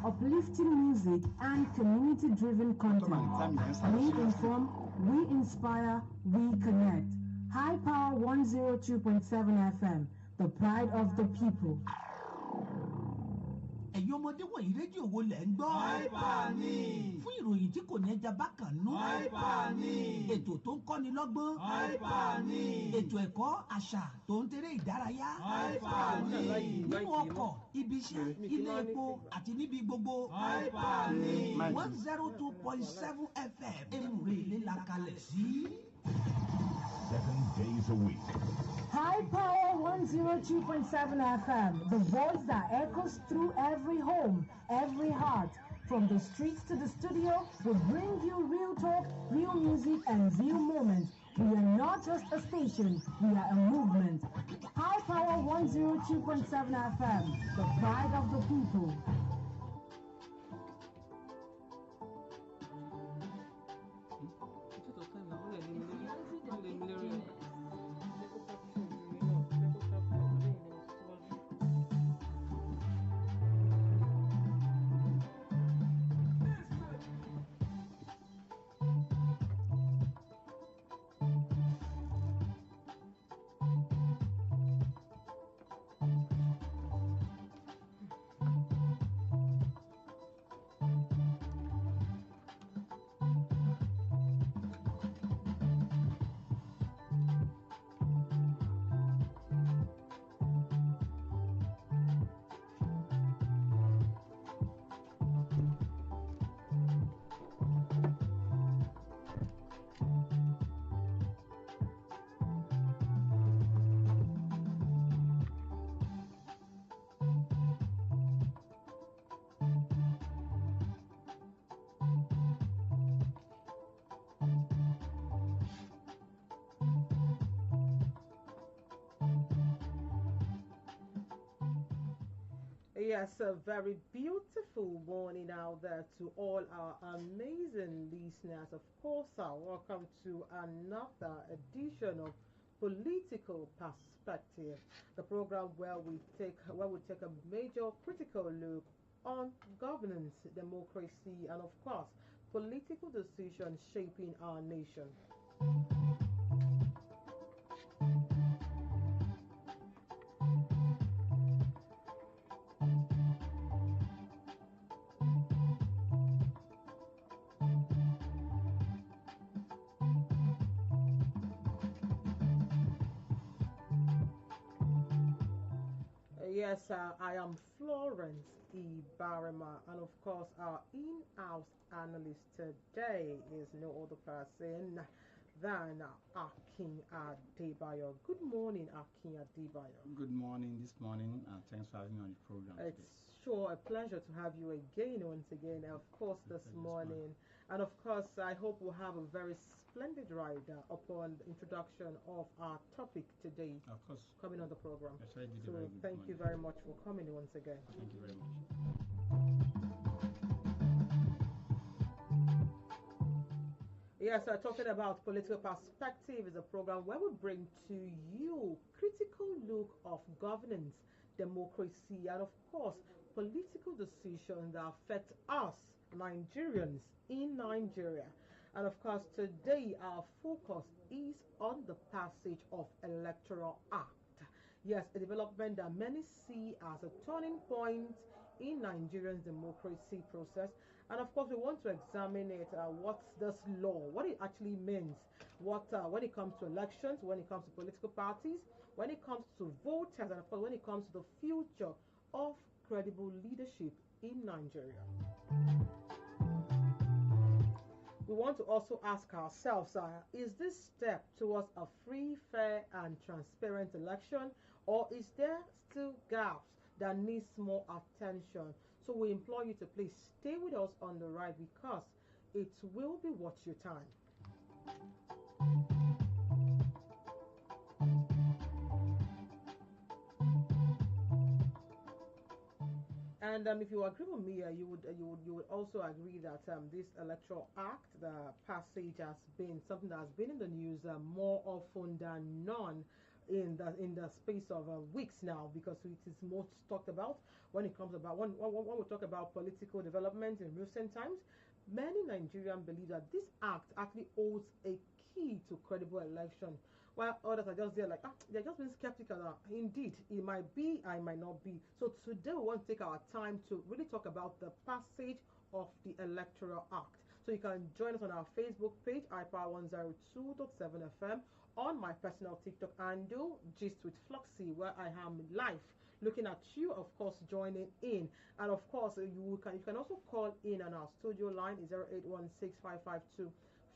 uplifting music, and community-driven content. We inform, we inspire, we connect. High Power 102.7 FM, the pride of the people. Ẹ̀yin ọmọdé wọ̀nyí rédíò wo lẹ̀ ń gbọ́? Hyper ni. Fún ìròyìn tí kò ní ẹja bákan nú. Hyper ni. Ètò tó ń kọ́ni lọ́gbọ́n. Hyper ni. Ètò ẹ̀kọ́ àṣà tó ń tẹ̀lé ìdárayá. Hyper ni. Nínú ọkọ̀, ibi iṣẹ́, ilé epo àti níbi gbogbo. Hyper ni. 102.7 FM Emure ilé la kalẹ̀ sí. 7 days a week. High Power 102.7 FM, the voice that echoes through every home, every heart. From the streets to the studio, we bring you real talk, real music, and real moments. We are not just a station, we are a movement. High Power 102.7 FM, the pride of the people. Yes, a very beautiful morning out there to all our amazing listeners. Of course, welcome to another edition of Political Perspective, the program where we take a major critical look on governance, democracy, and of course, political decisions shaping our nation. Yes, I am Florence Ibarima, and of course, our in-house analyst today is no other person than Akin Adebayo. Good morning, Akin Adebayo. Good morning this morning. Thanks for having me on the program today. It's sure a pleasure to have you again, once again, of course, this morning. And of course, I hope we'll have a very splendid ride upon the introduction of our topic today. Of course. Coming on the program. Yes, I did. So thank you very much for coming once again. Thank you very much. Yes, talking about Political Perspective is a program where we bring to you critical look of governance, democracy, and of course, political decisions that affect us, Nigerians, in Nigeria. And of course, today our focus is on the passage of Electoral Act. Yes, a development that many see as a turning point in Nigerian democracy process. And of course, we want to examine it, what's this law, what it actually means, when it comes to elections, when it comes to political parties, when it comes to voters, and of course, when it comes to the future of credible leadership in Nigeria. We want to also ask ourselves, is this step towards a free, fair, and transparent election, or is there still gaps that needs more attention? So we implore you to please stay with us on the ride, because it will be worth your time. And if you agree with me, you would also agree that this Electoral Act, the passage, has been something that has been in the news more often than none. in the space of weeks now, because it is most talked about when it comes about when we talk about political development in recent times. Many Nigerians believe that this act actually holds a key to credible election, while others are just there like, they're just being skeptical. Indeed, it might be, I might not be. So today we want to take our time to really talk about the passage of the Electoral Act. So you can join us on our Facebook page, iPower102.7 FM, on my personal TikTok handle, Gist with Floxy, where I am live looking at you, of course, joining in. And of course, you can also call in on our studio line,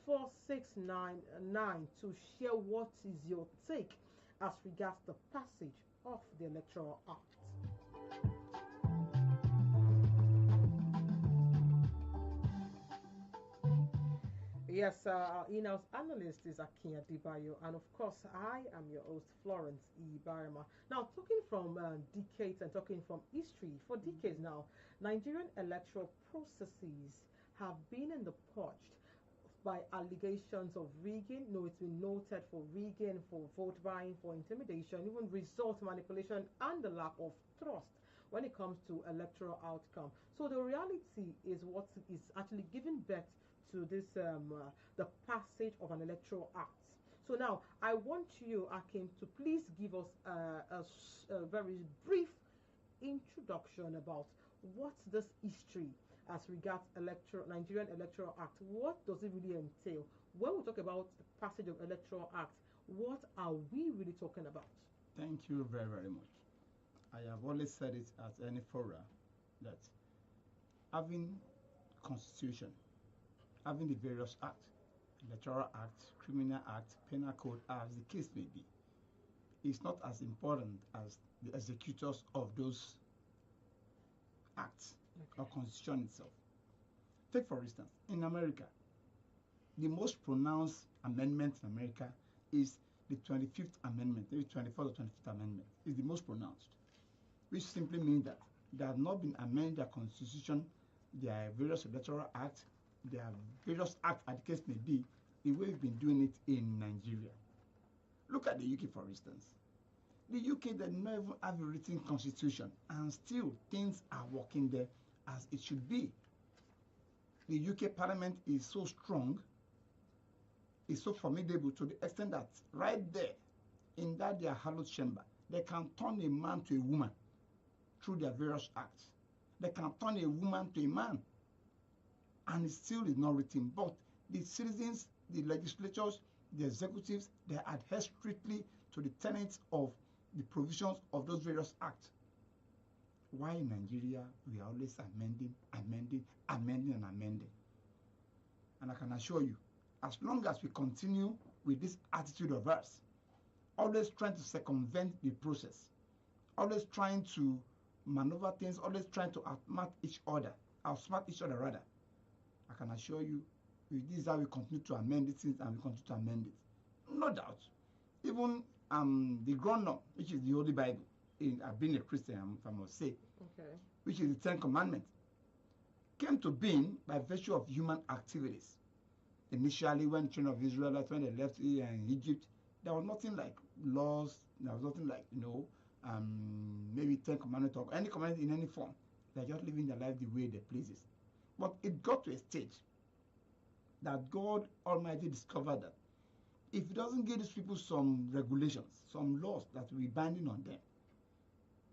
0816-552-4699, to share what is your take as regards the passage of the Electoral Act. Yes, our in-house analyst is Akin Adibayo, and of course, I am your host, Florence Ibarima. Now, talking from decades and talking from history, for decades now, Nigerian electoral processes have been in the purged by allegations of rigging. No, it's been noted for rigging, for vote buying, for intimidation, even result manipulation, and the lack of trust when it comes to electoral outcome. So the reality is what is actually giving birth to this the passage of an electoral act. So now I want you, Akim, to please give us a very brief introduction about what's this history as regards Nigerian Electoral Act. What does it really entail? When we talk about the passage of Electoral Act, what are we really talking about? Thank you very, very much. I have always said it at any fora that having constitution, having the various acts, Electoral Act, Criminal Act, Penal Code, as the case may be, is not as important as the executors of those acts or constitution itself. Take for instance, in America, the most pronounced amendment in America is the 25th Amendment, maybe 24th or 25th Amendment, is the most pronounced, which simply means that they have not been amended their constitution, their various electoral acts, there are various acts, as the case may be, the way we've been doing it in Nigeria. Look at the UK, for instance. The UK does not even have a written constitution, and still things are working there as it should be. The UK Parliament is so strong, is so formidable to the extent that right there, in that their hallowed chamber, they can turn a man to a woman through their various acts. They can turn a woman to a man, and it still is not written. But the citizens, the legislatures, the executives, they adhere strictly to the tenets of the provisions of those various acts. Why in Nigeria we are always amending. And I can assure you, as long as we continue with this attitude of ours, always trying to circumvent the process, always trying to maneuver things, always trying to outsmart each other rather, I can assure you, this is how we continue to amend these things, and we continue to amend it. No doubt. Even the grown-up, which is the Holy Bible, I've been a Christian, if I must say, Okay. which is the Ten Commandments, came to being by virtue of human activities. Initially, when the children of Israelites, when they left Egypt, there was nothing like laws, there was nothing like, maybe 10 commandments or any commandment in any form. They're just living their life the way they pleases. But it got to a stage that God Almighty discovered that if He doesn't give these people some regulations, some laws that will be binding on them,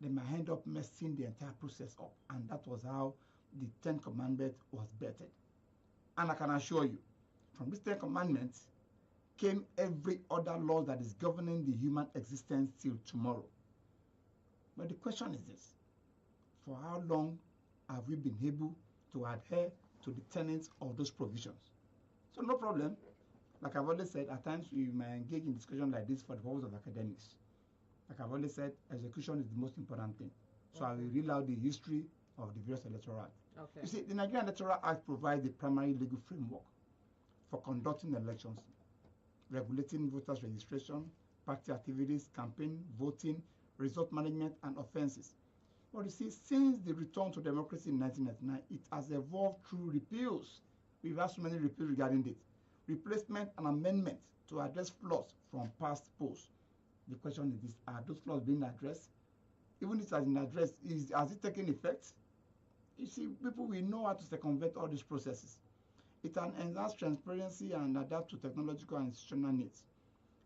they might end up messing the entire process up. And that was how the 10 Commandments was bettered. And I can assure you, from these 10 Commandments came every other law that is governing the human existence till tomorrow. But the question is this: for how long have we been able to adhere to the tenets of those provisions? So no problem. Like I've always said, at times we might engage in discussion like this for the purpose of academics. Like I've always said, execution is the most important thing. So I will read out the history of the various electoral acts. Okay. You see, the Nigerian Electoral Act provides the primary legal framework for conducting elections, regulating voters' registration, party activities, campaign, voting, result management, and offences. But you see, since the return to democracy in 1999, it has evolved through repeals. We've had so many repeals regarding it. Replacement and amendment to address flaws from past posts. The question is this: are those flaws being addressed? Even if it has been addressed, has it taken effect? You see, people will know how to circumvent all these processes. It can enhance transparency and adapt to technological and institutional needs.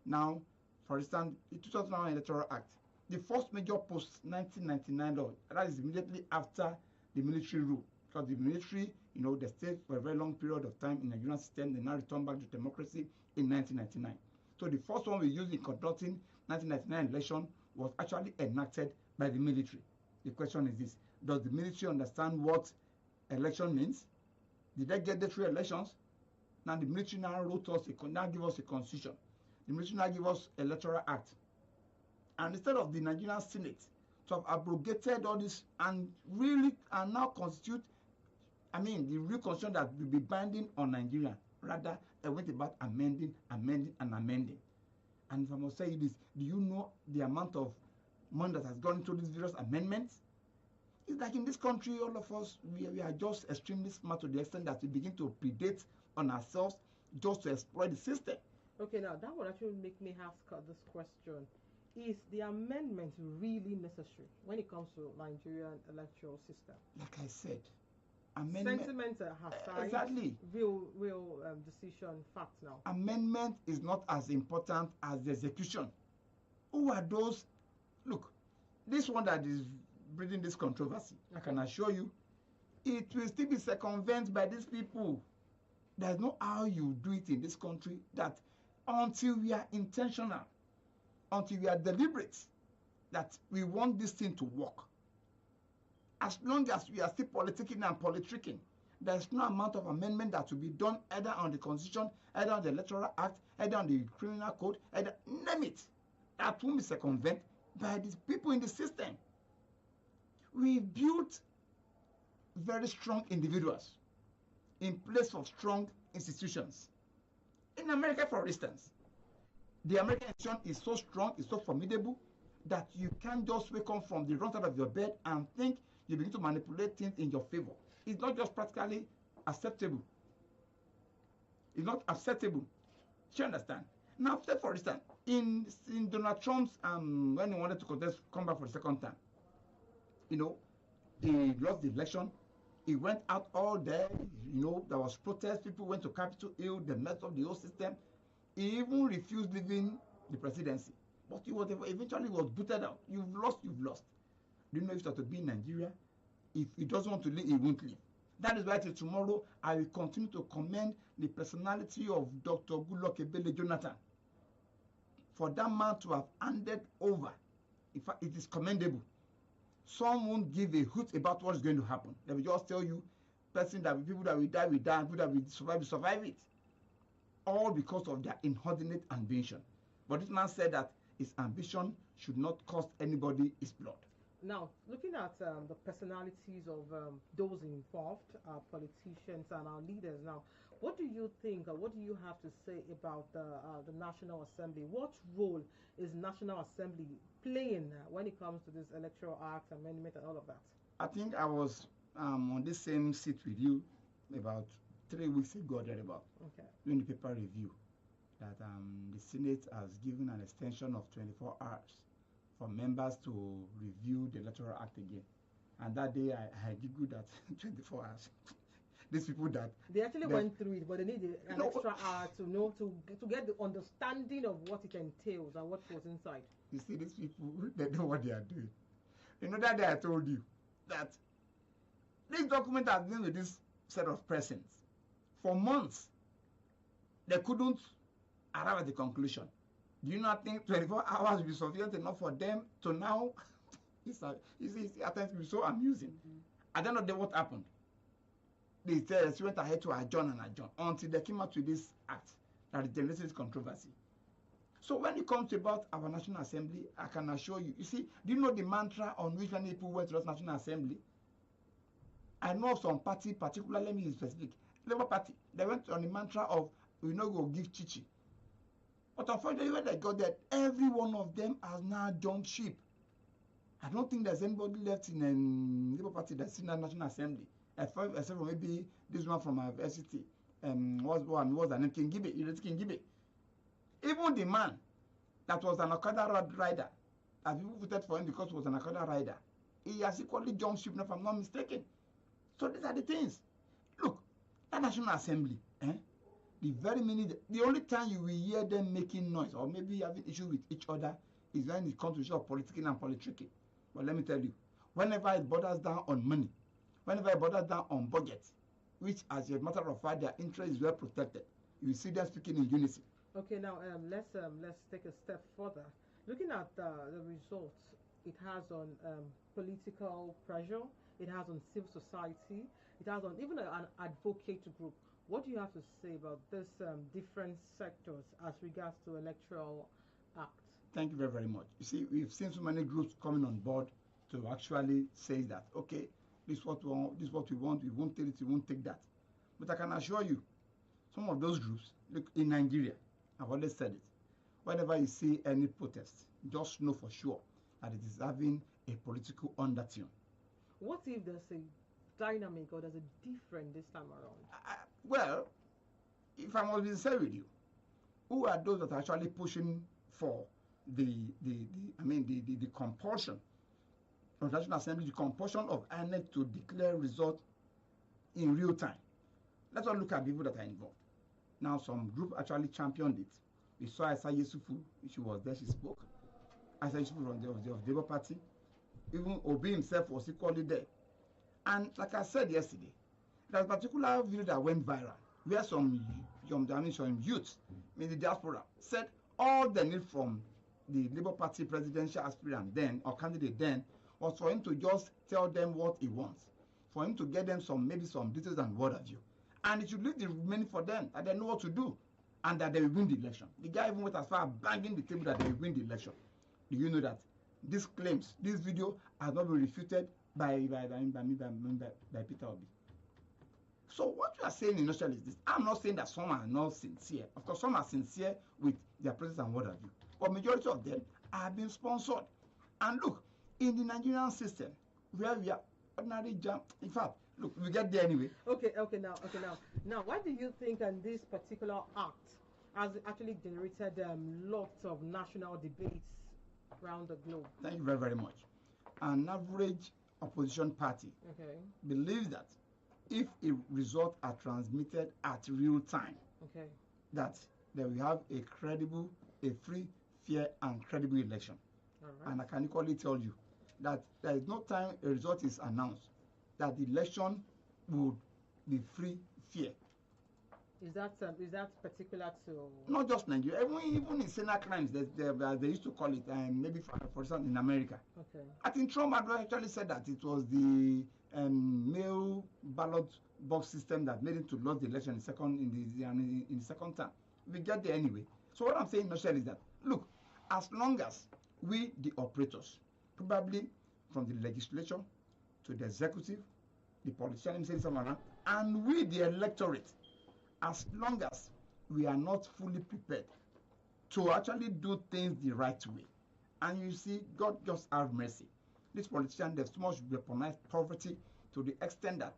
Now, for instance, the 2009 Electoral Act, the first major post-1999 law, that is immediately after the military rule, because the military, they stayed for a very long period of time in the Nigerian system, they now returned back to democracy in 1999. So the first one we used in conducting 1999 election was actually enacted by the military. The question is this: does the military understand what election means? Did they get the 3 elections? Now the military now give us a constitution. The military now give us Electoral Act. And instead of the Nigerian Senate to have abrogated all this and now constitute, the real constitution that will be binding on Nigeria, rather they went about amending. And if I must say this, do you know the amount of money that has gone into these various amendments? It's like in this country, all of us, we are just extremely smart to the extent that we begin to predate on ourselves just to exploit the system. Okay, now that would actually make me ask this question. Is the amendment really necessary when it comes to Nigerian electoral system? Like I said, amendment... Sentiment aside, exactly. Real decision, facts now. Amendment is not as important as the execution. Who are those? Look, this one that is breeding this controversy, I can assure you, it will still be circumvented by these people. There's no how you do it in this country that until we are intentional, until we are deliberate, that we want this thing to work. As long as we are still politicking and politricking, there's no amount of amendment that will be done either on the Constitution, either on the Electoral Act, either on the Criminal Code, either name it. That won't be circumvented by these people in the system. We built very strong individuals in place of strong institutions. In America, for instance, the American institution is so strong, is so formidable, that you can't just wake up from the wrong side of your bed and think you begin to manipulate things in your favor. It's not just practically acceptable. It's not acceptable. Do you understand? Now, say for instance, in Donald Trump's when he wanted to come back for the second time, he lost the election. He went out all there. There was protest. People went to Capitol Hill. They messed up the whole system. He even refused leaving the presidency. But he was eventually booted out. You've lost. Do you know if you have to be in Nigeria? If he doesn't want to leave, he won't leave. That is why till tomorrow I will continue to commend the personality of Dr. Goodluck Ebele Jonathan. For that man to have handed over, in fact, it is commendable. Some won't give a hoot about what is going to happen. They will just tell you, people that will die, and people that will survive it. All because of their inordinate ambition. But this man said that his ambition should not cost anybody his blood. Now, looking at the personalities of those involved, our politicians and our leaders now, what do you think, or what do you have to say about the National Assembly? What role is National Assembly playing when it comes to this Electoral Act amendment and all of that? I think I was on this same seat with you about 3 weeks ago, thereabout, doing the paper review, that the Senate has given an extension of 24 hours for members to review the Electoral Act again. And that day I giggled at 24 hours. These people that... They actually went through it, but they need an extra hour to get the understanding of what it entails and what was inside. You see, these people, they know what they are doing. That day I told you that this document has been with this set of persons for months. They couldn't arrive at the conclusion. Do you not think 24 hours will be sufficient enough for them to now? It's at times it will be so amusing. At the end of the day, what happened? They went ahead to adjourn until they came out with this act that generated this controversy. So when it comes about our National Assembly, I can assure you, do you know the mantra on which many people went to the National Assembly? I know of some party, particularly, let me be specific, Labour Party, they went on the mantra of, we no go give chichi. But unfortunately, when they got there, every one of them has now jumped ship. I don't think there's anybody left in Labour Party that's in the National Assembly, except for maybe this one from our FCT. What's the name? King Gibe. King Gibe. Even the man that was an Okada rider, and people voted for him because he was an Okada rider, he has equally jumped ship, if I'm not mistaken. So these are the things. Look, that National Assembly, the very minute, the only time you will hear them making noise or maybe having issue with each other is when it comes to issue of politicking and politicking. But let me tell you, whenever it borders down on money, whenever it borders down on budget, which as a matter of fact their interest is well protected, you see them speaking in unison. Okay, now let's take a step further. Looking at the results it has on political pressure, it has on civil society, it has on even an advocate group. What do you have to say about this different sectors as regards to electoral act? Thank you very, very much. You see, we've seen so many groups coming on board to actually say that, okay, this is what we want, this is what we want, we won't take it, we won't take that. But I can assure you, some of those groups, look, in Nigeria, I've always said it, whenever you see any protest, just know for sure that it is having a political undertone. What if there's a dynamic or there's a different this time around? Well, if I must be sincere with you, who are those that are actually pushing for the compulsion of the National Assembly, the compulsion of INEC to declare results in real time? Let's all look at people that are involved. Now, some group actually championed it. We saw Isa Yesufu, she was there, she spoke. Isa Yesufu from the Labour Party. Even Obi himself was equally there. And like I said yesterday, there's a particular video that went viral where some youths in the diaspora said all they need from the Labour Party presidential aspirant then, or candidate then, was for him to just tell them what he wants, for him to get them maybe some details and what have you. And it should leave the remaining for them, that they know what to do, and that they will win the election. The guy even went as far as banging the table that they will win the election. Do you know that these claims, this video has not been refuted by Peter Obi? So what you are saying in nutshell is this. I'm not saying that some are not sincere. Of course, some are sincere with their presence and what have you. But majority of them are being sponsored. And look, in the Nigerian system, where we are ordinary jam, in fact, look, we get there anyway. Okay, now, why do you think this particular act has actually generated lots of national debates around the globe? Thank you very, very much. An average opposition party believes that if a result are transmitted at real time, that they will have a credible, a free, fair, and credible election. Right. And I can equally tell you that there is no time a result is announced that the election would be free, fair. Is that particular to? Not just Nigeria, even in Senate crimes, they used to call it, maybe for example in America. Okay. I think Trump actually said that it was the mail ballot box system that made him to lose the election in the second term. We get there anyway. So what I'm saying, Michelle, is that look, as long as we, the operators, probably from the legislature to the executive, the politicians, and we, the electorate, as long as we are not fully prepared to actually do things the right way, and you see, God just have mercy. These politicians, they've so much weaponized poverty to the extent that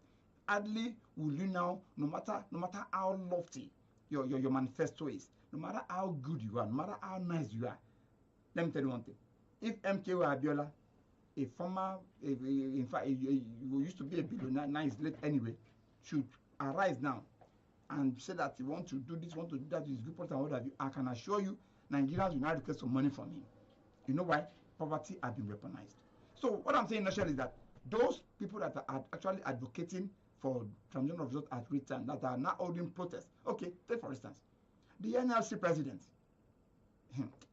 hardly will you now, no matter how lofty your manifesto is, no matter how good you are, no matter how nice you are. Let me tell you one thing. If MKO Abiola, a former, in fact, he used to be a billionaire, now he's late anyway, should arise now and say that he want to do this, want to do that, his report and what have you, I can assure you, Nigerians will not request some money from him. You know why? Poverty has been weaponized. So what I'm saying, naturally, is that those people that are actually advocating for transition of results at real time, that are now holding protests. Okay, take for instance, the NLC president.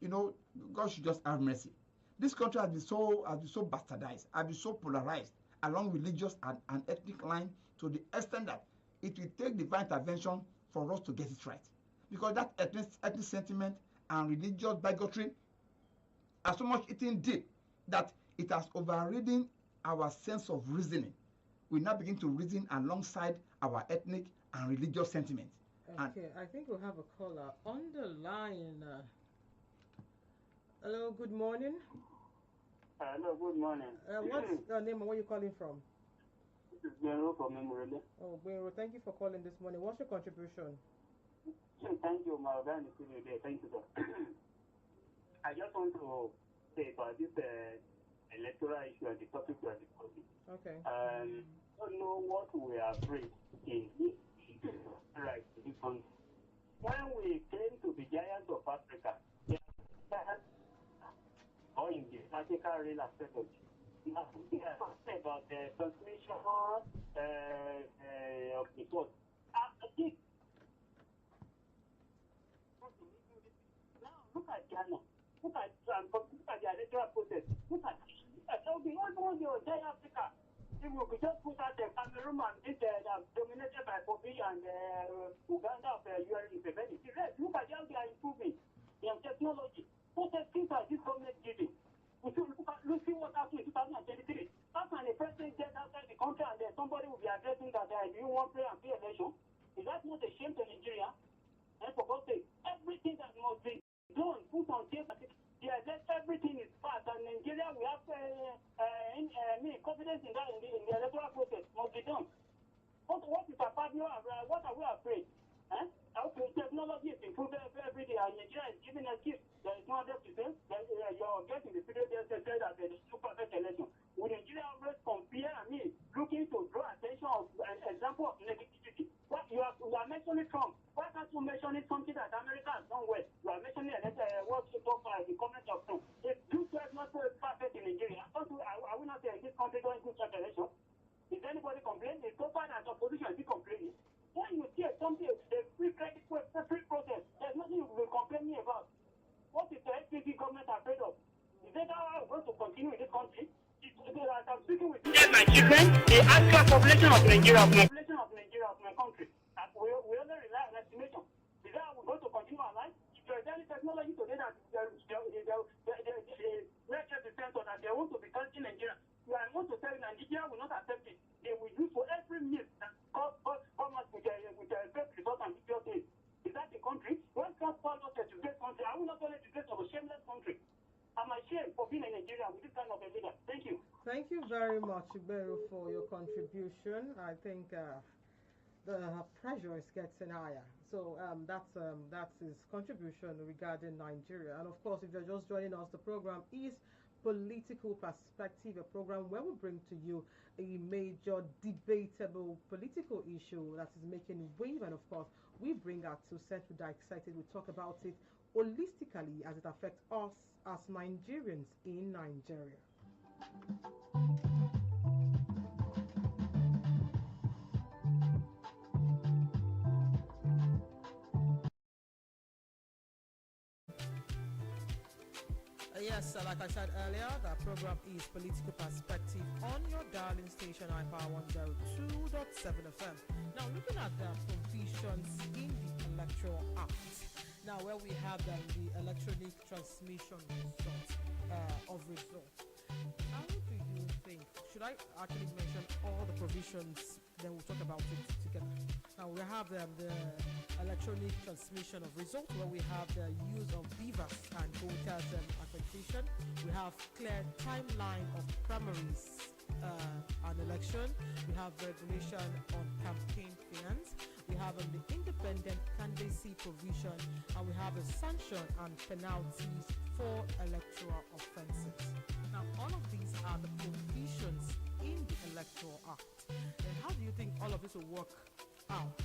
You know, God should just have mercy. This country has been so bastardized, has been so polarized along religious and ethnic line to the extent that it will take divine intervention for us to get it right. Because that ethnic sentiment and religious bigotry are so much eating deep that it has overridden our sense of reasoning. We now begin to reason alongside our ethnic and religious sentiment. Okay, I think we'll have a caller on the line. Hello, good morning. Hello, good morning. What's your name and where are you calling from? This is Gero from Memorele. Oh, Gero, thank you for calling this morning. What's your contribution? Thank you, my organic there. Thank you, sir. I just want to say about this electoral issue and the topic we are discussing. Okay. Don't know what we are afraid in this right in this country. When we claim to be giants of Africa, they are or in the practical real aspect of it. Now, we are talking about the transmission of the thought. I think now look at Ghana. Look at the electoral process. Look at how the only giant Africa. If we could just put out the Cameroon and this dominated by Kobe and Uganda of URI Museveni. Look at how they are improving in technology. What things are this government giving? We should look see what happened in 2023. How can a president get outside the country and then somebody will be addressing that do you want play and play election? Is that not a shame to Nigeria? And for God's sake, everything that must be done, put on paper, everything is fast. And Nigeria, we have confidence in that in the electoral process must be done. What is our Fabio? What are we afraid? Okay, technology is improving every day, and Nigeria is giving a gift. There is no 100%. You're getting the video there said that there is no perfect election. Would Nigeria always compare? Looking to draw attention of an example of negativity. What you are mentioning Trump. Why can't you mention something that America has done well? You are mentioning what you talk about the comment of Trump. If you are not so perfect in Nigeria, are we not in this country going to such election? Is anybody complaining? Is so far that opposition is complaining? When you see something, a free credit, free process, there's nothing you will complain me about. What is the SPC government afraid of? Is that how we're going to continue in this country? As I'm speaking with you, my children, the actual population of Nigeria, of my country, we only rely on estimation. Is that how we're going to continue our life? If there is any technology today that the center that they want to be counting Nigeria, I want to tell you Nigeria will not accept it. They will use for every means that come us with a fake result and video things. Is that the country? When Trump calls us a disgraced country, are we not only disgraced of a shameless country? I'm ashamed for being in Nigeria with this kind of a leader. Thank you. Thank you very much, Iberu, for your contribution. I think the pressure is getting higher. So that's his contribution regarding Nigeria. And of course, if you're just joining us, the program is Political Perspective, a program where we bring to you a major debatable political issue that is making wave, and of course, we bring our 2 cents, we dissect it, we talk about it holistically as it affects us as Nigerians in Nigeria. Yes, like I said earlier, the program is Political Perspective on your darling station, iPower 102.7 FM. Now, looking at the provisions in the Electoral Act, now where we have the electronic transmission of results. How do you think? Should I actually mention all the provisions? Then we'll talk about it together. Now we have the electronic transmission of results, where we have the use of BVAS and voters accreditation. We have clear timeline of primaries and election. We have regulation on campaign finance. We have the independent candidacy provision, and we have a sanction and penalties for electoral offences. Now, all of these are the provisions in the Electoral Act. And how do you think all of this will work out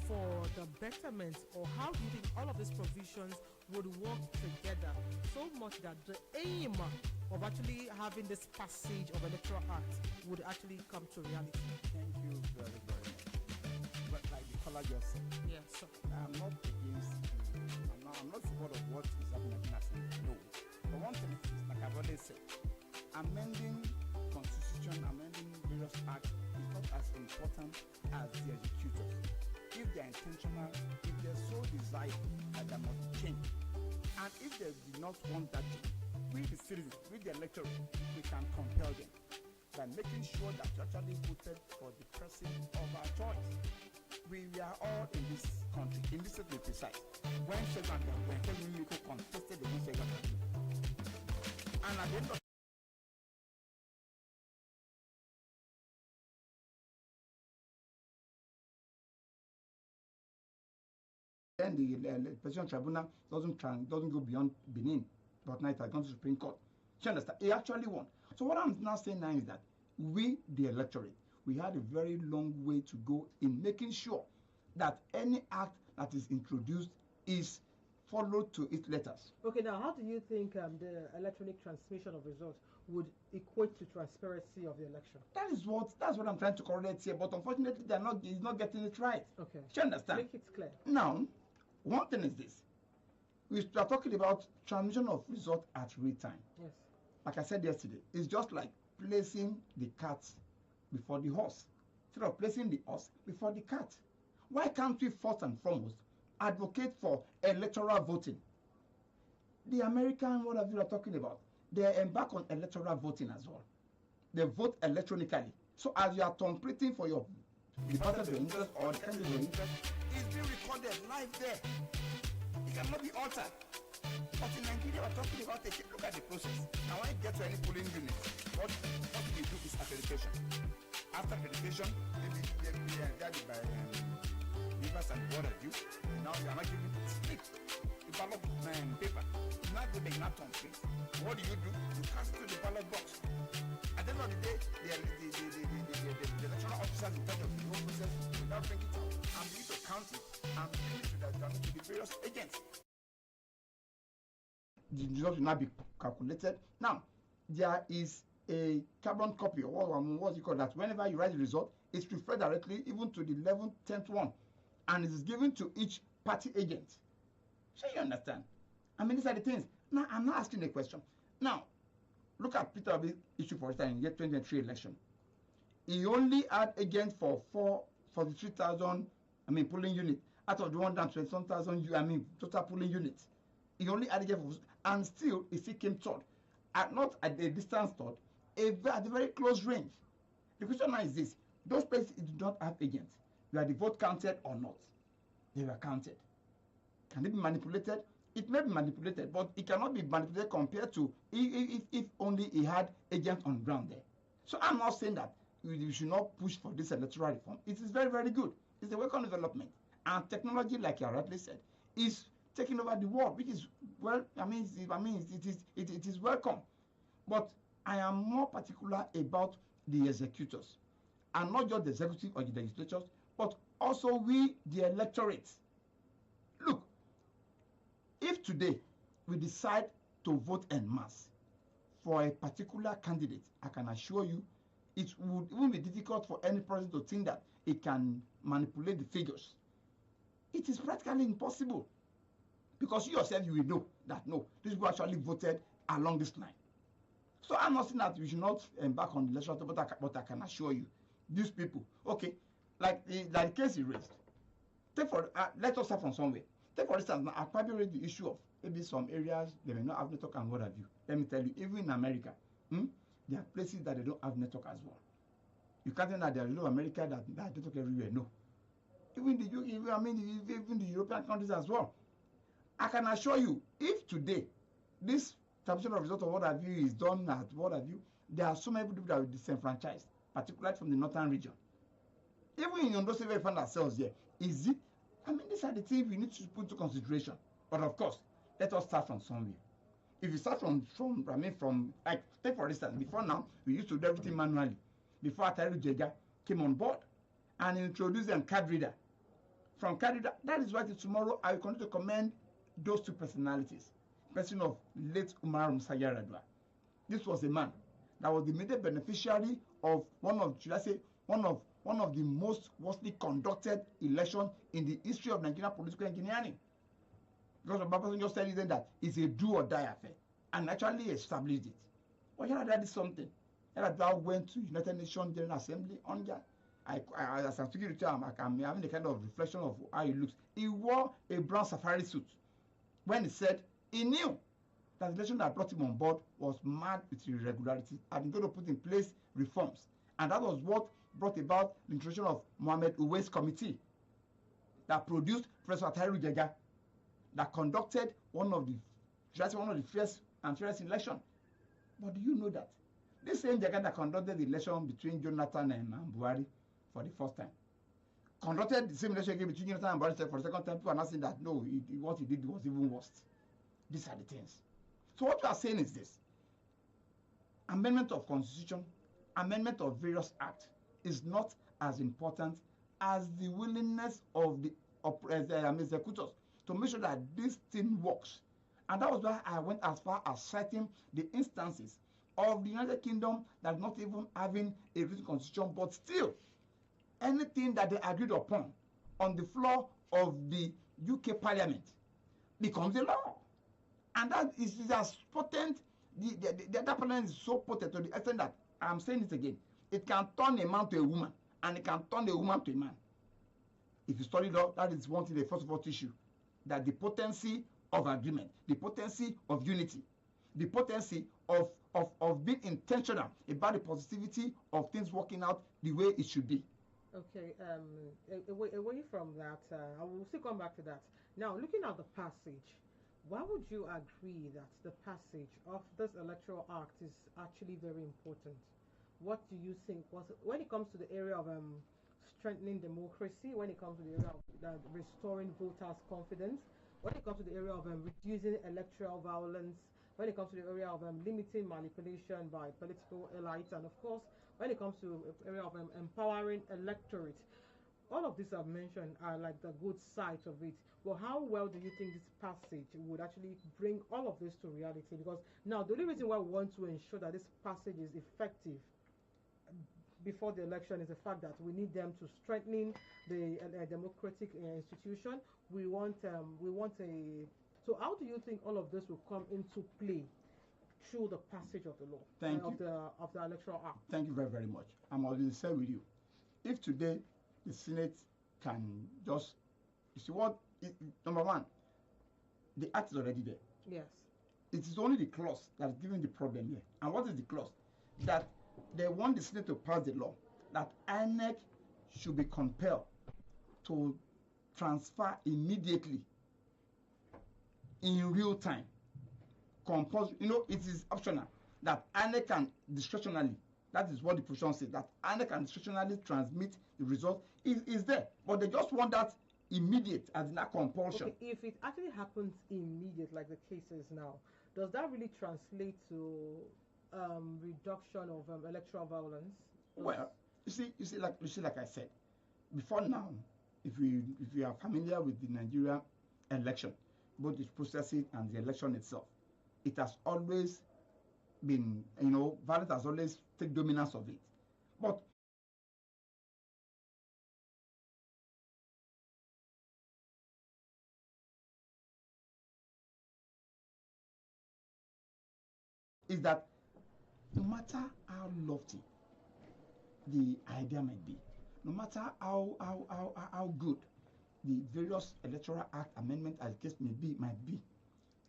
for the betterment, or how do you think all of these provisions would work together so much that the aim of actually having this passage of Electoral Act would actually come to reality? Thank you very, very much. But like the caller just said, Yes, sir. I'm not against, I'm not support of what is happening in National. No. But one thing is, like I've always said, amending constitution, amending various acts is not as important as the executors. If they are intentional, if they so desire that there must be change, and if they do not want that change, we the citizens, we the electorate, we can compel them by making sure that you actually voted for the person of our choice. We are all in this country, in this to be precise. When Shegan and when Kevin Miko contested against Shegan, and at the end of then the Presidential Tribunal doesn't go beyond Benin. but now it has gone to the Supreme Court. Do you understand? He actually won. So what I'm now saying now is that we, the electorate, we had a very long way to go in making sure that any act that is introduced is followed to its letters. Okay, now how do you think the electronic transmission of results would equate to transparency of the election? That's what I'm trying to correct here, but unfortunately he's not getting it right. Okay. Do you understand? Make it clear. Now, one thing is this. We are talking about transmission of results at real time. Yes. Like I said yesterday, it's just like placing the cat before the horse, instead of placing the horse before the cat. Why can't we first and foremost advocate for electoral voting? The American, what you are talking about, they embark on electoral voting as well. They vote electronically. So as you are competing for your party of your interest or the candidate of your interest, it's being recorded live there. It cannot be altered. But in Nigeria, we're talking about it. Look at the process. Now, when you get to any polling unit, what we do is accreditation. After accreditation, maybe they are guided by rivers and what have you. Now you are not giving stick the ballot paper. You not go there, you not turn face. What do? You cast it to the ballot box. At the end of the day, the electoral officers in charge of the whole process will now bring it up and begin to count it and bring it to the various agents. The result will now be calculated. Now, there is a carbon copy, or what you call that. Whenever you write the result, it's referred directly even to the 11th, 10th one, and it is given to each party agent. So you understand? I mean, these are the things. Now, I'm not asking a question. Now, look at Peter Obi's issue, for instance, in the 2023 election. He only had agents for 43,000, polling units out of the 120,000, total polling units. He only had agents for, and still, he still came third. Not at a distance third, at a very close range. The question now is this: those places do not have agents. Were the vote counted or not? They were counted. Can it be manipulated? It may be manipulated, but it cannot be manipulated compared to if only he had agents on ground there. So I'm not saying that we should not push for this electoral reform. It is very, very good. It's a welcome development. And technology, like you rightly said, is taking over the world, which is, well, it is welcome. But I am more particular about the executors, and not just the executive or the legislatures, but also we, the electorate. Look, if today we decide to vote en masse for a particular candidate, I can assure you it would be difficult for any president to think that it can manipulate the figures. It is practically impossible, because you yourself, you will know that no, these people actually voted along this line. So I'm not saying that we should not embark on the electoral, but I can assure you, these people, okay, like the case he raised. Let us start from somewhere. Take for instance, now, I probably raised the issue of maybe some areas they may not have network and what have you. Let me tell you, even in America, there are places that they don't have network as well. You can't tell that there is no America that network everywhere. No. Even the UK, even the European countries as well. I can assure you, if today this transmission of result of what have you is done at what have you, there are so many people that are disenfranchised, particularly from the northern region. Even in Ondo State, we find ourselves here. Is it? These are the things we need to put into consideration. But of course, let us start from somewhere. If you start from like, take for instance, before now, we used to do everything manually. Before Ataru Jega came on board and introduced them card reader. From card reader, that is why tomorrow I will continue to commend those two personalities. Person of late Umar Musa Yar'Adua. This was a man that was the immediate beneficiary of one of the most worstly conducted elections in the history of Nigerian political engineering. Because Obasanjo just said then that it's a do or die affair, and actually established it. But Yar'Adua did something. Yar'Adua went to United Nations General Assembly under. As I'm speaking to him, I'm having the kind of reflection of how he looks. He wore a brown safari suit when he said he knew that the election that brought him on board was mad with irregularity and he's going to put in place reforms. And that was what brought about the introduction of Mohammed Uwais Committee that produced Professor Atahiru Jega, that conducted one of the first and fairest election. But do you know that this same Jega that conducted the election between Jonathan and Buhari for the first time conducted the same election again between Jonathan and Buhari for the second time? People are not saying that no, what he did was even worse. These are the things. So what you are saying is this: amendment of constitution, amendment of various acts is not as important as the willingness of the executors to make sure that this thing works. And that was why I went as far as citing the instances of the United Kingdom that not even having a written constitution, but still anything that they agreed upon on the floor of the UK Parliament becomes a law. And that is as potent, that parliament is so potent to the extent that, I'm saying it again, it can turn a man to a woman, and it can turn a woman to a man. If you study law, that is one thing they first of all teach you, that the potency of agreement, the potency of unity, the potency of being intentional about the positivity of things working out the way it should be. Okay, away from that, I will still come back to that. Now, looking at the passage, why would you agree that the passage of this electoral act is actually very important? What do you think when it comes to the area of strengthening democracy, when it comes to the area of restoring voters' confidence, when it comes to the area of reducing electoral violence, when it comes to the area of limiting manipulation by political elites, and of course, when it comes to the area of empowering electorate? All of these I've mentioned are like the good side of it. But how well do you think this passage would actually bring all of this to reality? Because now the only reason why we want to ensure that this passage is effective before the election is the fact that we need them to strengthen the democratic institution. We want a. So how do you think all of this will come into play through the passage of the law of the electoral act? Thank you very, very much. I'm already saying with you, if today the Senate can just, you see what, number one, the act is already there. Yes. It is only the clause that is giving the problem here. And what is the clause? That they want the Senate to pass the law that INEC should be compelled to transfer immediately in real time. Compulsory, it is optional that INEC can discretionally, that is what the provision says, that INEC can discretionally transmit the result is there. But they just want that immediate as in that compulsion. Okay, if it actually happens immediate, like the case is now, does that really translate to reduction of electoral violence? Well, you see, like I said before now, if you are familiar with the Nigeria election, both its processes and the election itself, it has always been, violence has always taken dominance of it. But is that no matter how lofty the idea might be, no matter how good the various electoral act amendment as case might be,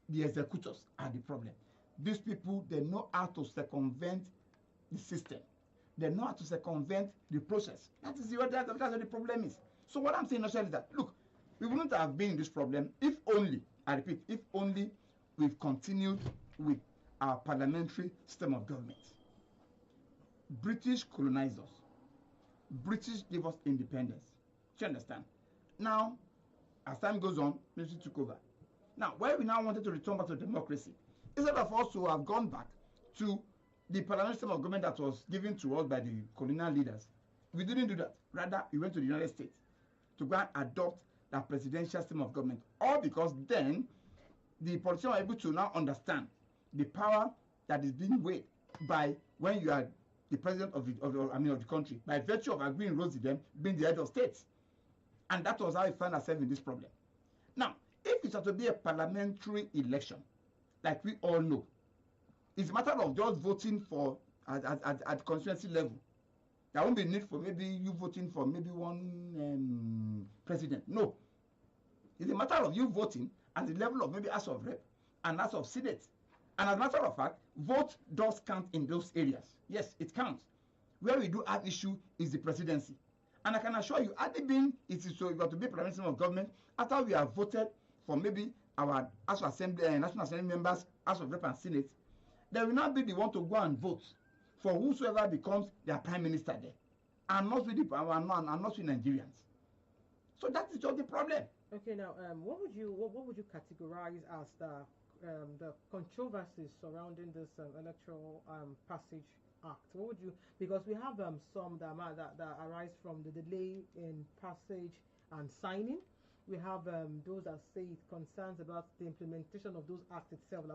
the executors are the problem. These people, they know how to circumvent the system. They know how to circumvent the process. That's what the problem is. So what I'm saying actually is that, look, we wouldn't have been in this problem if only, I repeat, if only we've continued with our parliamentary system of government. British colonized us. British gave us independence. Do you understand? Now, as time goes on, military took over. Now, where we now wanted to return back to democracy, instead of us to have gone back to the parliamentary system of government that was given to us by the colonial leaders, we didn't do that. Rather, we went to the United States to go and adopt that presidential system of government. All because then the politicians were able to now understand the power that is being weighed by when you are the president of the country, by virtue of agreeing roles with them, being the head of state. And that was how we found ourselves in this problem. Now, if it has to be a parliamentary election, like we all know, it's a matter of just voting for at constituency level. There won't be need for maybe you voting for maybe one president. No. It's a matter of you voting at the level of maybe House of Rep and House of Senate. And as a matter of fact, vote does count in those areas. Yes, it counts. Where we do have issue is the presidency. And I can assure you, had it been, it is so you got to be parliamentary system of government, after we have voted for maybe our House of Assembly, National Assembly members, House of Rep and Senate, they will not be the one to go and vote for whosoever becomes their prime minister there, and not with Nigerians. So that is just the problem. Okay, now what would you categorize as the the controversies surrounding this electoral passage act? What would you, because we have some that arise from the delay in passage and signing. We have those that say it concerns about the implementation of those acts itself.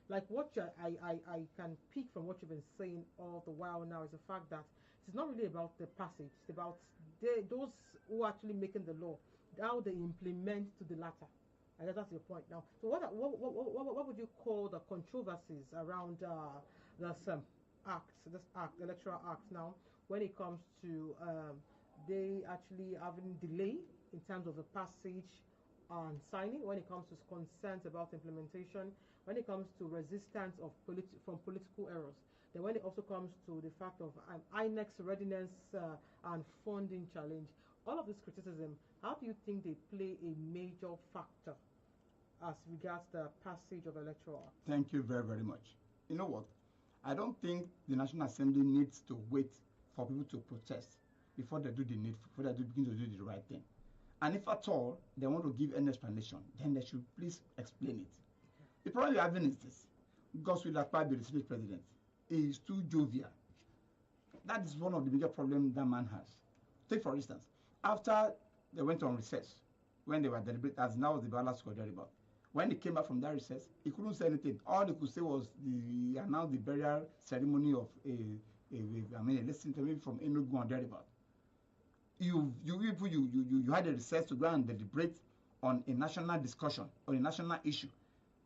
Like what I can pick from what you've been saying all the while now is the fact that it's not really about the passage. It's about those who are actually making the law, how they implement to the latter. I guess that's your point now. So what would you call the controversies around this act, electoral act now, when it comes to they actually having delay in terms of the passage and signing, when it comes to concerns about implementation, when it comes to resistance of from political errors, then when it also comes to the fact of INEC's readiness and funding challenge, all of this criticism, how do you think they play a major factor as regards the passage of electoral act? Thank you very, very much. You know what? I don't think the National Assembly needs to wait for people to protest before they do the needful, before they begin to do the right thing. And if at all they want to give an explanation, then they should please explain it. The problem we're having is this: Godswill Akpabio, the Senate President, is too jovial. That is one of the bigger problems that man has. Take for instance, after they went on recess, when they were deliberating, as now the balance got about. When they came back from that recess, he couldn't say anything. All they could say was he announced the burial ceremony of a lesson maybe from Enugu and thereabout. You had a recess to go and deliberate on a national discussion, on a national issue.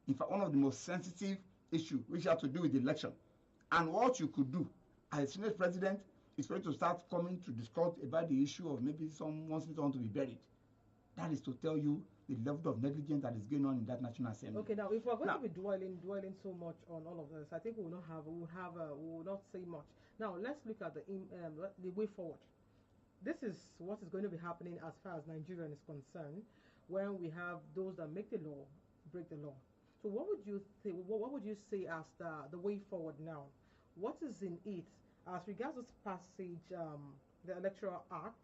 In fact, one of the most sensitive issues, which had to do with the election. And what you could do as a Senate President is for you to start coming to discuss about the issue of maybe someone wants to be buried. That is to tell you the level of negligence that is going on in that National Assembly. Okay, now if we're going to be dwelling so much on all of this, I think we will not say much. Now let's look at the way forward. This is what is going to be happening as far as Nigeria is concerned, when we have those that make the law break the law. So what would you say? What would you say as the way forward now? What is in it as regards this passage, the Electoral Act?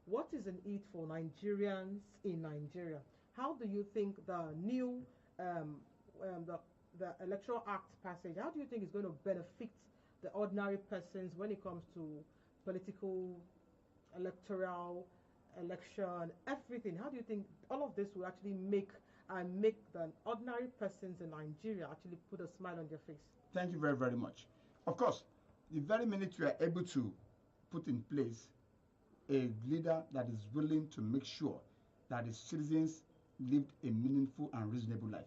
What is in it for Nigerians in Nigeria? How do you think the new the Electoral Act passage, how do you think it's going to benefit the ordinary persons when it comes to political, electoral, election, everything? How do you think all of this will actually make the ordinary persons in Nigeria actually put a smile on their face? Thank you very, very much. Of course, the very minute we are able to put in place a leader that is willing to make sure that the citizens lived a meaningful and reasonable life,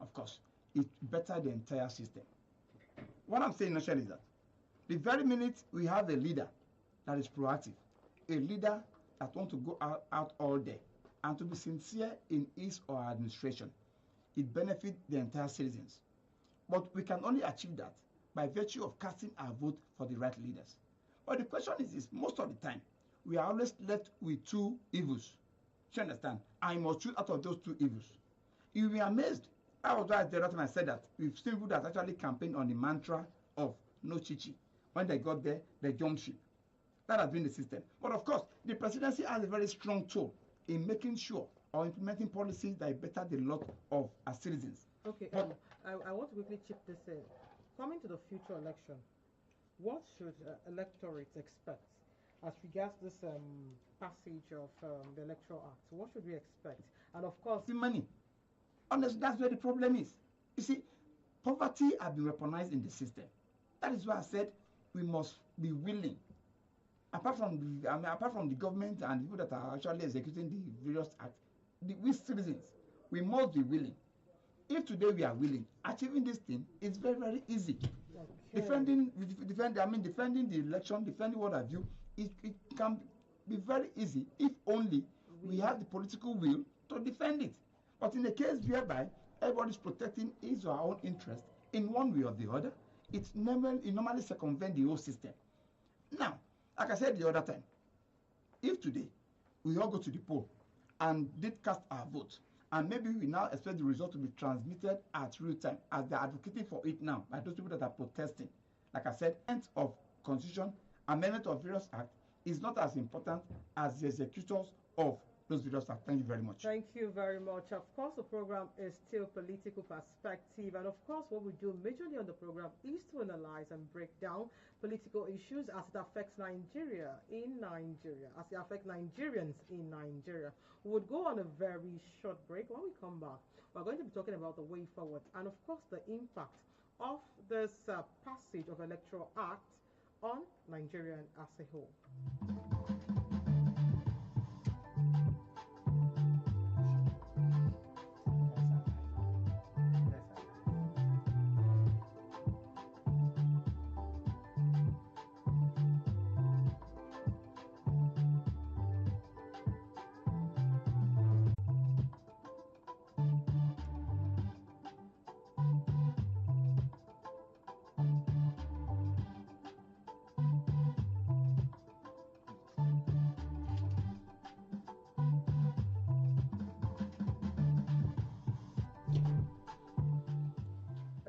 of course, it better the entire system. What I'm saying, Nation, is that the very minute we have a leader that is proactive, a leader that wants to go out all day and to be sincere in his or her administration, it benefits the entire citizens. But we can only achieve that by virtue of casting our vote for the right leaders. But the question is this: most of the time, we are always left with two evils. You understand? I must choose out of those two evils. You'll be amazed. I was right the other time I said that we've seen people that actually campaigned on the mantra of no chichi. When they got there, they jumped ship. That has been the system. But of course, the presidency has a very strong tool in making sure or implementing policies that better the lot of our citizens. Okay, I want to quickly chip this in. Coming to the future election, what should electorates expect as regards this passage of the Electoral Act? What should we expect? And of course, the money. Honestly, that's where the problem is. You see, poverty has been weaponized in the system. That is why I said we must be willing. Apart from the government and the people that are actually executing the various acts, we citizens, we must be willing. If today we are willing, achieving this thing is very, very easy. Okay. Defending the election, defending what have you, it can be very easy if only we have the political will to defend it. But in a case whereby everybody's protecting his or her own interest in one way or the other, it normally circumvents the whole system. Now, like I said the other time, if today we all go to the poll and did cast our vote, and maybe we now expect the result to be transmitted at real time, as they're advocating for it now by those people that are protesting. Like I said, end of constitution, amendment of various acts is not as important as the executors of those various factors. Thank you very much. Thank you very much. Of course, the program is still political perspective, and of course, what we do majorly on the program is to analyze and break down political issues as it affects Nigeria in Nigeria, as it affects Nigerians in Nigeria. We would go on a very short break. When we come back, we're going to be talking about the way forward, and of course, the impact of this passage of Electoral Act on Nigeria as a whole.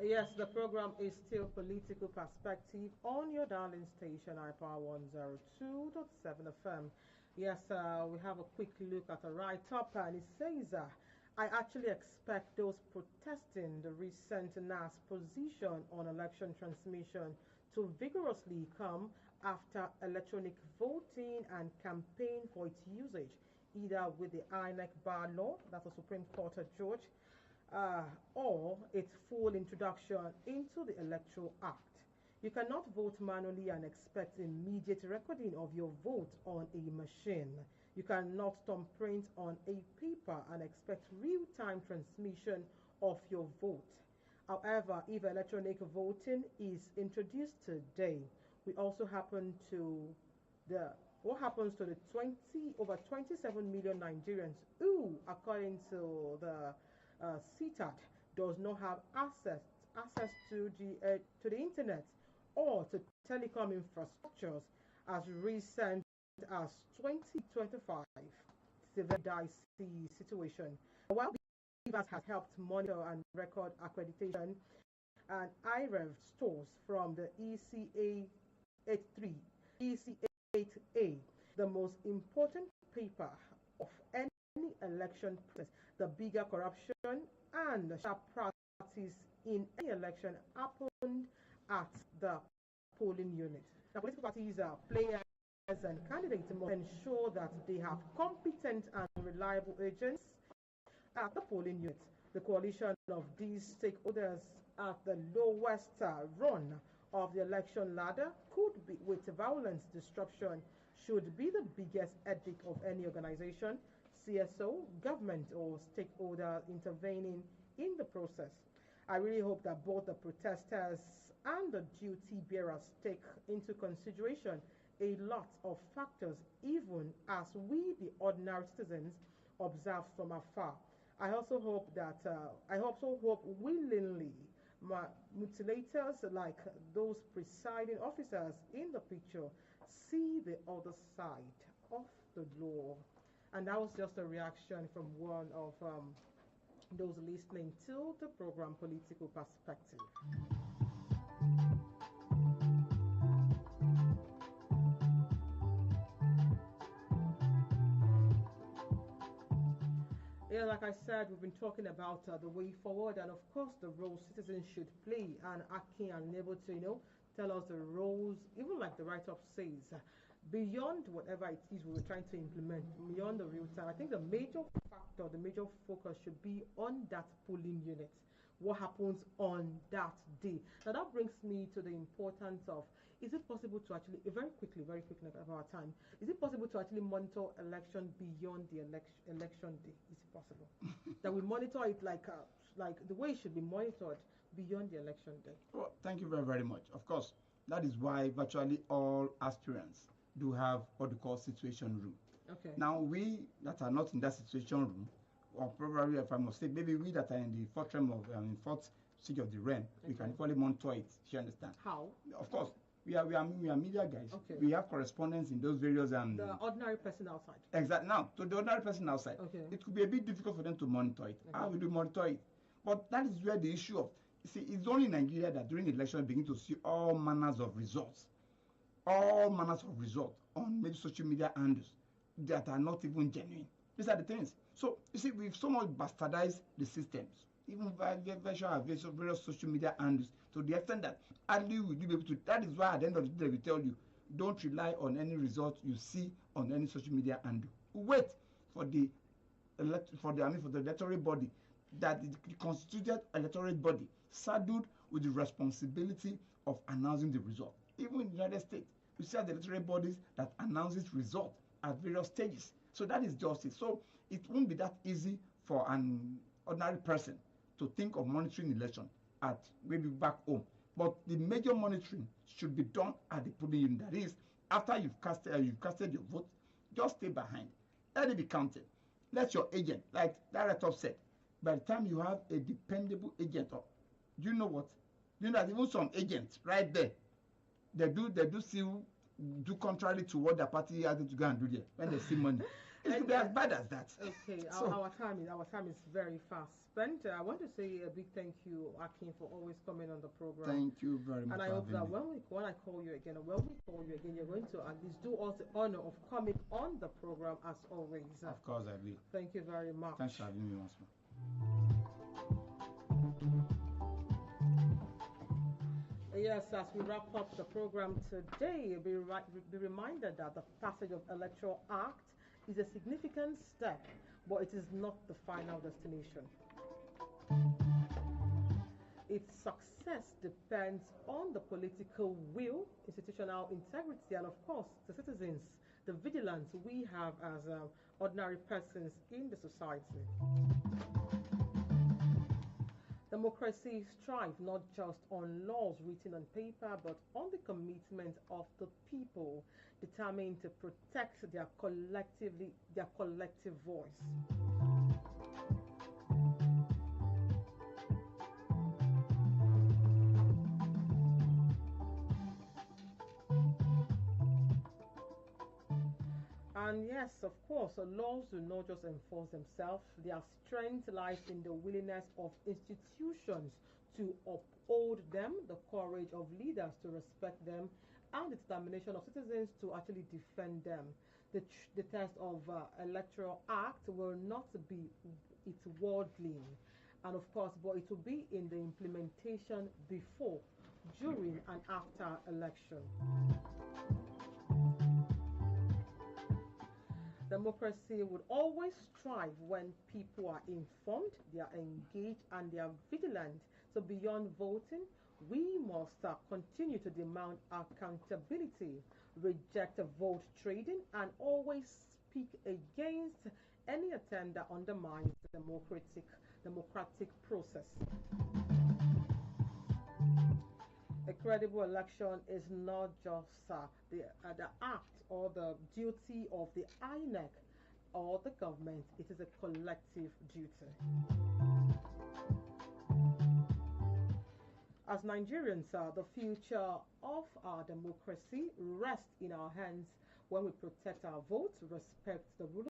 Yes, the program is still political perspective on your darling station, iPower 102.7 FM. Yes, we have a quick look at the write up, and it says, I actually expect those protesting the recent NAS position on election transmission to vigorously come after electronic voting and campaign for its usage, either with the INEC bar law, that's the Supreme Court of George, or its full introduction into the Electoral Act. You cannot vote manually and expect immediate recording of your vote on a machine. You cannot thumbprint on a paper and expect real-time transmission of your vote. However, if electronic voting is introduced today, we also happen to what happens to the over 27 million Nigerians who, according to the CTAD, does not have access to the internet or to telecom infrastructures as recent as 2025. It's a very dicey situation. While Beavers has helped monitor and record accreditation and IREV stores from the ECA 83, ECA 8A, the most important paper of any election process, the bigger corruption and the sharp practice in any election happened at the polling unit. Now, political parties, players, and candidates must ensure that they have competent and reliable agents at the polling unit. The coalition of these stakeholders at the lowest run of the election ladder could be, with violence disruption, should be the biggest headache of any organization, CSO, government, or stakeholder intervening in the process. I really hope that both the protesters and the duty bearers take into consideration a lot of factors, even as we, the ordinary citizens, observe from afar. I also hope willingly mutilators like those presiding officers in the picture see the other side of the law. And that was just a reaction from one of those listening to the program Political Perspective. Yeah, like I said, we've been talking about the way forward and, of course, the role citizens should play. And Akin and able to, tell us the roles, even like the write-up says, beyond whatever it is we were trying to implement, beyond the real time. I think the major factor, the major focus should be on that polling unit. What happens on that day? Now that brings me to the importance of, is it possible to actually, very quickly about our time, is it possible to actually monitor election beyond the election day? Is it possible? That we monitor it like the way it should be monitored beyond the election day? Well, thank you very, very much. Of course, that is why virtually all aspirants do have what we call situation room. Okay. Now, we that are not in that situation room, or probably, if I must say, maybe we that are in the fourth realm of fourth stage of the realm, we can equally monitor it. You understand? How? Of course, we are media guys. Okay. We have correspondence in those various the ordinary person outside. Exactly. Now, to the ordinary person outside, Okay. it could be a bit difficult for them to monitor it. Okay. How will you monitor it? But that is where the issue of, it's only in Nigeria that during election you begin to see all manners of results on maybe social media handles that are not even genuine. These are the things. So you see, we've so much bastardized the systems, even by various social media handles, to the extent that hardly will you be able to. That is why at the end of the day we tell you, don't rely on any result you see on any social media handle. Wait for the for the electoral body, that the constituted electoral body saddled with the responsibility of announcing the result. Even in the United States, we see the electoral bodies that announces result at various stages. So that is justice. So it won't be that easy for an ordinary person to think of monitoring election at maybe back home. But the major monitoring should be done at the polling unit. That is, after you've casted your vote, just stay behind. Let it be counted. Let your agent, like Director said, by the time you have a dependable agent, do you know what? You know that even some agents right there, they do still do contrary to what the party asked them to go and do there when they see money. It could be as bad as that. Okay, So, our time is very fast spent. I want to say a big thank you, Akin, for always coming on the program. thank you very much. And I for hope that having me. when I call you again, or when we call you again, you're going to at least do us the honor of coming on the program as always. Of course I will. Thank you very much. Thanks for having me once more. Yes, as we wrap up the program today, be reminded that the passage of Electoral Act is a significant step, but it is not the final destination. Its success depends on the political will, institutional integrity, and of course, the citizens, the vigilance we have as ordinary persons in the society. Democracy strives not just on laws written on paper, but on the commitment of the people, determined to protect their collective voice. And yes, of course, laws do not just enforce themselves. Their strength lies in the willingness of institutions to uphold them, the courage of leaders to respect them, and the determination of citizens to actually defend them. The test of Electoral Act will not be its wording, and of course, but it will be in the implementation before, during, and after election. Democracy would always strive when people are informed, they are engaged, and they are vigilant. So beyond voting, we must continue to demand accountability, reject vote trading, and always speak against any attempt that undermines the democratic process. A credible election is not just the act or the duty of the INEC or the government, it is a collective duty. As Nigerians, the future of our democracy rests in our hands when we protect our votes, respect the rule